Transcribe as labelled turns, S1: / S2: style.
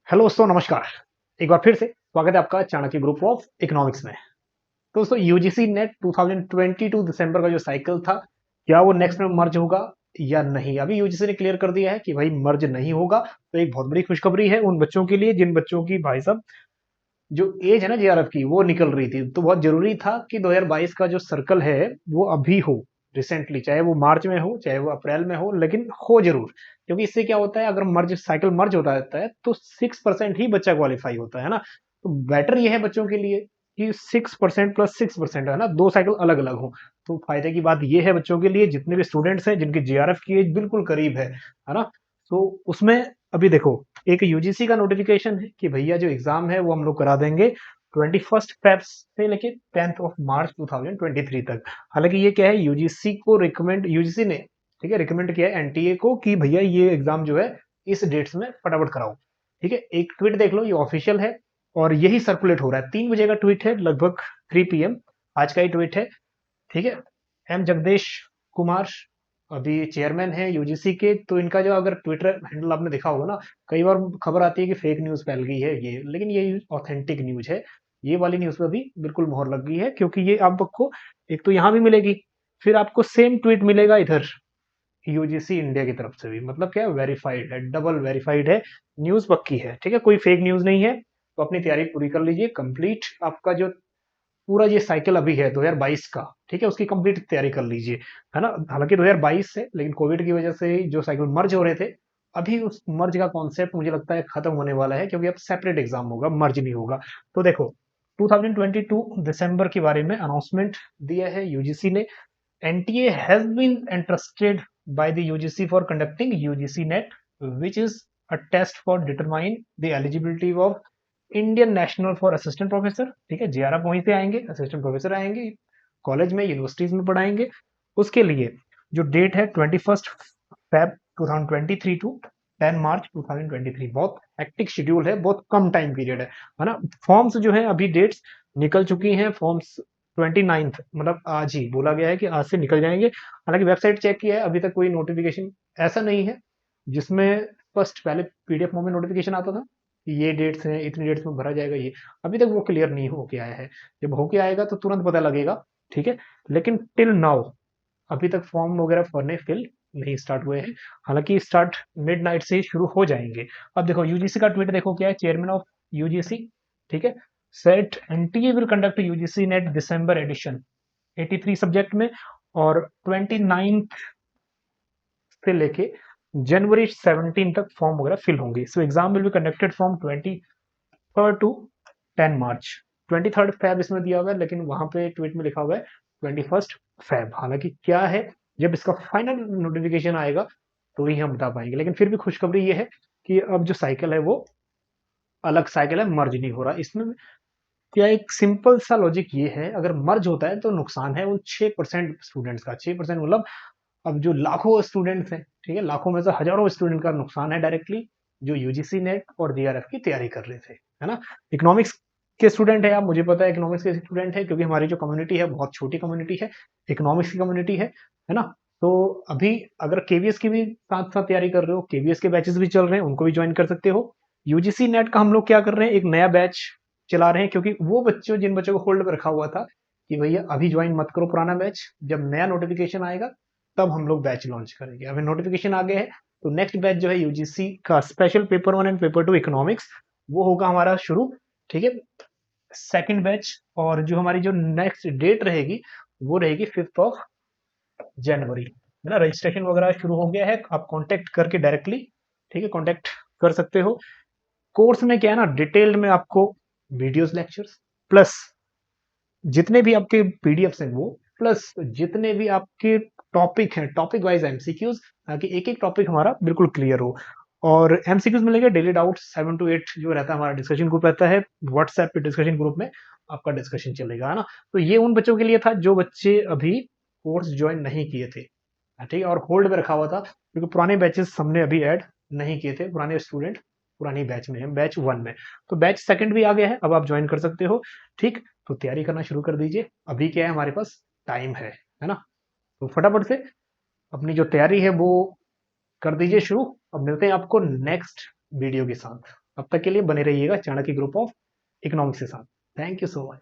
S1: Hello दोस्तों, नमस्कार। एक बार फिर से स्वागत है आपका चाणक्य ग्रुप ऑफ इकोनॉमिक्स में। तो दोस्तों, यूजीसी नेट 2022 दिसंबर का जो साइकिल था, क्या वो नेक्स्ट में मर्ज होगा या नहीं? अभी यूजीसी ने क्लियर कर दिया है कि भाई मर्ज नहीं होगा। तो एक बहुत बड़ी खुशखबरी है उन बच्चों के लिए जिन बच्चों की भाई साहब जो एज है ना जेआरएफ की वो निकल रही थी। तो बहुत जरूरी था कि 2022 का जो सर्कल है वो अभी हो, रिसेंटली, चाहे वो मार्च में हो चाहे वो अप्रैल में हो, लेकिन हो जरूर। क्योंकि इससे क्या होता है, अगर मर्ज साइकिल मर्ज होता रहता है तो 6% ही बच्चा क्वालिफाई होता है ना। तो बेटर ये है बच्चों के लिए कि 6% प्लस 6% है ना, दो साइकिल अलग अलग हो। तो फायदे की बात ये है बच्चों के लिए, जितने भी स्टूडेंट्स हैं जिनकी जेआरएफ की एज बिल्कुल करीब है ना। तो उसमें अभी देखो, एक यूजीसी का नोटिफिकेशन है कि भैया जो एग्जाम है वो हम लोग करा देंगे 21 फेब से लेके 10 मार्च 2023 तक। हालांकि ये क्या है, यूजीसी को रिकमेंड, यूजीसी ने ठीक है रिकमेंड किया है एनटीए को कि भैया ये एग्जाम जो है इस डेट्स में फटाफट कराओ। ठीक है, एक ट्वीट देख लो, ये ऑफिशियल है और यही सर्कुलेट हो रहा है। 3 बजे का ट्वीट है, लगभग 3 PM आज का ही ट्वीट है। ठीक है, एम जगदेश कुमार अभी चेयरमैन है यूजीसी के। तो इनका जो अगर ट्विटर हैंडल आपने देखा होगा ना, कई बार खबर आती है कि फेक न्यूज फैल गई है ये, लेकिन ये ऑथेंटिक न्यूज है। ये वाली न्यूज पे भी बिल्कुल मोहर लग गई है, क्योंकि ये आपको एक तो यहाँ भी मिलेगी, फिर आपको सेम ट्वीट मिलेगा इधर यूजीसी इंडिया की तरफ से भी। मतलब क्या है, वेरीफाइड है, डबल वेरीफाइड है, न्यूज पक्की है। ठीक है, कोई फेक न्यूज नहीं है। तो अपनी तैयारी पूरी कर लीजिए, कंप्लीट आपका जो पूरा ये साइकिल अभी है 2022 का, ठीक है, उसकी कंप्लीट तैयारी कर लीजिए, है ना। हालांकि 2022 से, लेकिन कोविड की वजह से जो साइकिल मर्ज हो रहे थे, अभी उस मर्ज का कॉन्सेप्ट मुझे लगता है खत्म होने वाला है, क्योंकि अब सेपरेट एग्जाम होगा, मर्ज नहीं होगा। तो देखो, 2022 दिसंबर के बारे में अनाउंसमेंट दिया है यूजीसी ने। NTA has been entrusted by the UGC for conducting UGC NET, which is a test for determine the eligibility of Indian national for assistant professor. ठीक है, जेआरएफ वहीं से आएंगे, असिस्टेंट प्रोफेसर आएंगे, कॉलेज में यूनिवर्सिटीज में पढ़ाएंगे। उसके लिए जो डेट है 21 फेब 2023 टू 10 मार्च 2023, बहुत हेक्टिक शेड्यूल है, बहुत कम टाइम पीरियड है ना। फॉर्म्स जो है अभी डेट्स निकल चुकी हैं, फॉर्म्स 29, मतलब आज ही बोला गया है कि आज से निकल जाएंगे। हालांकि वेबसाइट चेक किया है, अभी तक कोई नोटिफिकेशन ऐसा नहीं है जिसमें फर्स्ट पहले पीडीएफ फॉर्म में नोटिफिकेशन आता था कि ये डेट्स हैं, इतनी डेट्स में भरा जाएगा, ये अभी तक वो क्लियर नहीं होके आया है। जब होके आएगा तो तुरंत पता लगेगा। ठीक है, लेकिन टिल नाउ अभी तक फॉर्म वगैरह भरने फिल नहीं स्टार्ट हुए हैं। हालांकि स्टार्ट मिडनाइट से ही शुरू हो जाएंगे। अब देखो यूजीसी का ट्वीट देखो क्या है, चेयरमैन ऑफ यूजीसी, ठीक है, set NTA will conduct UGC NET December edition 83 subject में, और 29 से लेके जनवरी 17 तक फॉर्म वगैरह फिल होंगे। So exam will be conducted from 23 to 10 March. 23 Feb इसमें दिया हुआ है, लेकिन वहां पे ट्वीट में लिखा हुआ है 21 फेब। हालांकि क्या है, जब इसका फाइनल नोटिफिकेशन आएगा तो ही हम बता पाएंगे। लेकिन फिर भी खुशखबरी ये है कि अब जो साइकिल है वो अलग साइकिल है, मर्ज नहीं हो रहा इसमें। क्या एक सिंपल सा लॉजिक ये है, अगर मर्ज होता है तो नुकसान है वो 6% स्टूडेंट्स का। 6% मतलब अब जो लाखों स्टूडेंट्स हैं, ठीक है, लाखों में से हजारों स्टूडेंट का नुकसान है डायरेक्टली, जो यूजीसी नेट और जेआरएफ की तैयारी कर रहे थे, है ना। इकोनॉमिक्स के स्टूडेंट है आप, मुझे पता है इकोनॉमिक्स के स्टूडेंट है, क्योंकि हमारी जो कम्युनिटी है बहुत छोटी कम्युनिटी है, इकोनॉमिक्स की कम्युनिटी है ना। तो अभी अगर केवीएस की भी साथ साथ तैयारी कर रहे हो, केवीएस के बैचेस भी चल रहे हैं, उनको भी ज्वाइन कर सकते हो। यूजीसी नेट का हम लोग क्या कर रहे हैं, एक नया बैच चला रहे हैं, क्योंकि वो बच्चों जिन बच्चों को होल्ड पर रखा हुआ था कि भैया अभी ज्वाइन मत करो पुराना बैच, जब नया नोटिफिकेशन आएगा तब हम लोग बैच लॉन्च करेंगे। अभी नोटिफिकेशन आ गया है, तो नेक्स्ट बैच जो है यूजीसी का special paper 1 and paper 2 economics, वो होगा हमारा शुरू। ठीक है, सेकंड बैच, और जो हमारी जो नेक्स्ट डेट रहेगी वो रहेगी 5 जनवरी, है ना। रजिस्ट्रेशन वगैरह शुरू हो गया है, आप कांटेक्ट करके डायरेक्टली, ठीक है, कांटेक्ट कर सकते हो। कोर्स में क्या है ना, डिटेल्ड में आपको वीडियोस लेक्चर्स प्लस जितने भी आपके पीडीएफ हैं वो, प्लस जितने भी आपके टॉपिक हैं, टॉपिक वाइज एमसीक्यूज, ताकि एक एक टॉपिक हमारा बिल्कुल क्लियर हो। और एमसीक्यूज मिलेंगे डेली डाउट्स 7 to 8 जो रहता है, हमारा डिस्कशन ग्रुप रहता है व्हाट्सएप पे, डिस्कशन ग्रुप में आपका डिस्कशन चलेगा, है ना। तो ये उन बच्चों के लिए था जो बच्चे अभी कोर्स ज्वाइन नहीं किए थे, ठीक है, और होल्ड पे रखा हुआ था, क्योंकि पुराने बैचेस हमने अभी ऐड नहीं किए थे। पुराने स्टूडेंट पुरानी बैच में है, बैच 1 में। तो बैच सेकंड भी आ गया है, अब आप ज्वाइन कर सकते हो। ठीक, तो तैयारी करना शुरू कर दीजिए, अभी क्या है हमारे पास टाइम है ना। तो फटाफट से अपनी जो तैयारी है वो कर दीजिए शुरू। अब मिलते हैं आपको नेक्स्ट वीडियो के साथ। तब तक के लिए बने रहिएगा चाणक्य ग्रुप ऑफ इकोनॉमिक्स के साथ। Thank you so much.